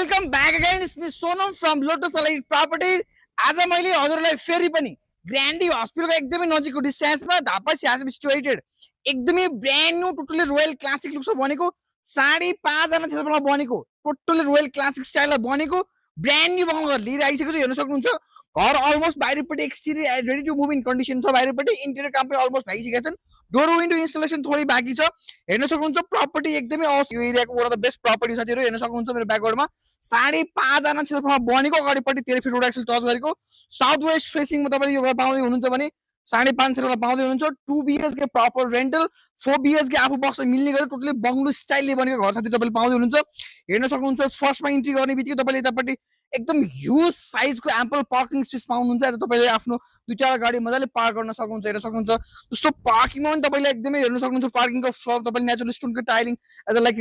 Welcome back again it's me Sonam from Lotus Elite Property. आज मैले हजुरलाई फेरि पनि ग्रान्डी हस्पिटलको एकदमै नजिकको डिस्टेन्समा धापा सियासमा सिचुएटेड एकदमै brand new totally royal classic लुक्समा बनेको 5.5 जना क्षेत्रफलमा बनेको टोटली रोयल क्लासिक स्टाइलमा बनेको ब्रान्ड न्यू बनाउन लिएर आइसकेको छ। हेर्न सक्नुहुन्छ घर अलमोस्ट बाहिरपट्टि exterior ready to move in condition छ। बाहिरपट्टि इन्टेरियर काम पनि अलमोस्ट भइसकेका छन्। डोर विन्डो इन्स्टलेसन थोरै बाँकी छ। हेर्न सक्नुहुन्छ प्रपर्टी एकदमै यो एरियाको one of the best property साथीहरु। हेर्न सक्नुहुन्छ मेरो ब्याकग्राउन्डमा 5.5 जना क्षेत्रफलमा बनेको अगाडिपट्टि 13 फिट रोड एक्सल टच गरेको साउथ वेस्ट फेसिङमा तपाईले यो घर पाउँदै हुनुहुन्छ भने 5.5 क्षेत्रफलमा पाउँदै हुनुहुन्छ। 2 BHK प्रपर रेन्टल 4 BHK आफू बस्न मिल्ने गरी टोटली बंगलो स्टाइलले बनेको घर साथी तपाईले पाउँदै हुनुहुन्छ। हेर्न सक्नुहुन्छ फर्स्टमा इन्ट्री गर्ने बित्तिकै तपाईले यतापट्टि एकदम ह्युज साइजको एम्पल पार्किङ स्पेस पाउनुहुन्छ। र तपाईले आफ्नो दुईटा गाडी मजाले पार्क गर्न सक्नुहुन्छ। हेर्न सक्नुहुन्छ जस्तो पार्किङमा पनि तपाईले एकदमै हेर्न सक्नुहुन्छ पार्किङको फ्लोर तपाईले नेचुरल स्टोनको टाइलिङ एज लाइक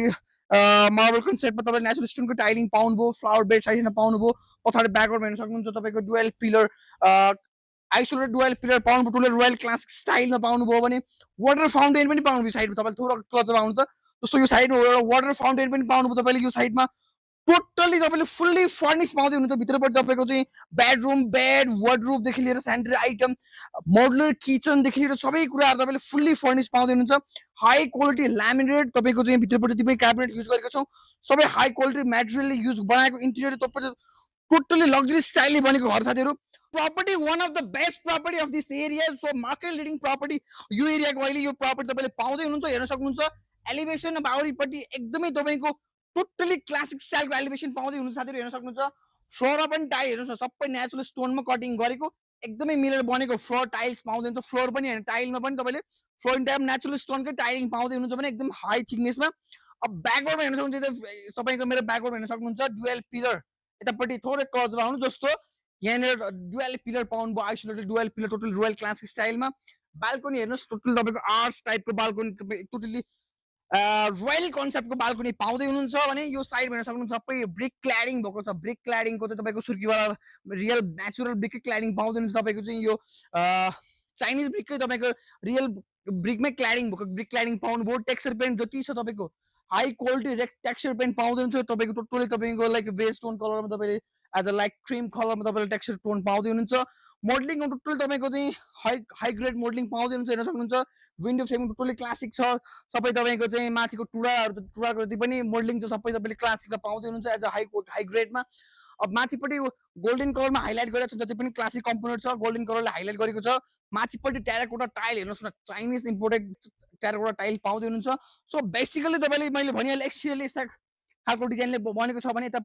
मार्बल कन्सेप्टमा तपाईले नेचुरल स्टोनको टाइलिङ पाउनुभयो। फ्लावर बेड साइडमा पाउनुभयो। पछाडी ब्याकग्राउन्डमा हेर्न सक्नुहुन्छ तपाईको dual pillar isolated dual pillar पाउनुभयो। टोटल रोयल क्लासिक स्टाइलमा पाउनुभयो भने वाटर फाउन्टेन पनि पाउनुभयो साइडमा। तपाईले थोरै क्लच पाउनु त जस्तो यो साइडमा एउटा वाटर फाउन्टेन पनि पाउनुभयो तपाईले यो साइडमा। टोटली तपाईले फुल्ली फर्निश पाउँदै हुनुहुन्छ। भित्रपट्टि तपाईको चाहिँ बेडरुम बेड वार्डरोब देखि लिएर स्यानिटरी आइटम मोडुलर किचन देखि लिएर सबै कुराहरु तपाईले फुल्ली फर्निश पाउँदै हुनुहुन्छ। हाई क्वालिटी ल्यामिनेट तपाईको चाहिँ भित्रपट्टि तिमी क्याबिनेट युज गरेको छौ। सबै हाई क्वालिटी मटेरियलले युज बनाएको इन्टेरियर तपाईले टोटली लग्जरी स्टाइलले बनेको घर साथीहरु। Property one of the best property of this area. So market leading property यो एरियाको अहिले यो प्रपर्टी तपाईले पाउँदै हुनुहुन्छ। हेर्न सक्नुहुन्छ एलिभेसन बाउरीपट्टि एकदमै तपाईको टोटली क्लासिक स्टाइलको एलिभेसन पाउँदै हुनुहुन्छ साथीहरु। हेर्न सक्नुहुन्छ फ्लोरमा पनि टाइल हेर्नुस् सबै नेचुरल स्टोनमा कटिङ गरेको एकदमै मिलेर बनेको फ्लोर टाइल्स पाउँदै हुनुहुन्छ। फ्लोर पनि हैन टाइलमा पनि तपाईले फ्लोरिङ टाइप नेचुरल स्टोनकै टाइलिङ पाउँदै हुनुहुन्छ भने एकदम हाई थिकनेसमा। अब ब्याकग्राउन्डमा हेर्न सक्नुहुन्छ तपाईको मेरो ब्याकग्राउन्ड हेर्न सक्नुहुन्छ डुअल पिलर यतापट्टि थोरै क्लोज आउनु जस्तो यहाँनिर डुअल पिलर पाउनुभयो। Isolated dual pillar total royal classic स्टाइलमा। बाल्कनी हेर्नुस् टोटल तपाईको आर्च टाइपको बाल्कनी टोटली रोयल कन्सेप्टको बाल्कनी पाउँदै हुनुहुन्छ भने यो साइडमा हेर्न सक्नुहुन्छ सबै ब्रिक क्ल्याडिङ भएको छ। ब्रिक क्ल्याडिङको चाहिँ तपाईको सुर्कीवाला रियल नेचुरल ब्रिक क्ल्याडिङ पाउँदै हुनुहुन्छ। तपाईको चाहिँ यो चाइनिज ब्रिककै तपाईको रियल ब्रिकमै क्ल्याडिङ भएको ब्रिक क्ल्याडिङ पाउनुभयो। टेक्सचर पेन्ट जति छ तपाईको हाई क्वालिटी टेक्सचर पेन्ट पाउँदै हुनुहुन्छ। तपाईको टोटली तपाईको लाइक बेस टोन कलरमा तपाईले एज अ लाइक क्रीम कलरमा तपाईले टेक्सचर टोन पाउँदै हुनुहुन्छ। मोडलिङ टोटल तपाईको चाहिँ हाई ग्रेड मोडलिङ पाउँदै हुनुहुन्छ। हेर्न सक्नुहुन्छ विन्डो फ्रेमिङ टोटली क्लासिक छ। सबै तपाईको चाहिँ माथिको टुडाको जति पनि मोडलिङ छ सबै तपाईले क्लासिकमा पाउँदै हुनुहुन्छ एज अ हाई ग्रेडमा। अब माथिपट्टि गोल्डन कलरमा हाइलाइट गरेको छ जति पनि क्लासिक कम्पोनेन्ट छ गोल्डन कलरले हाइलाइट गरेको छ। माथिपट्टि टेराकोटा टाइल हेर्नुस् न चाइनिज इम्पोर्टेड टेराकोटा टाइल पाउँदै हुनुहुन्छ। सो बेसिकली तपाईले मैले भनिहालेँ एक्सटिरियरले खालको डिजाइनले बनेको छ भने यता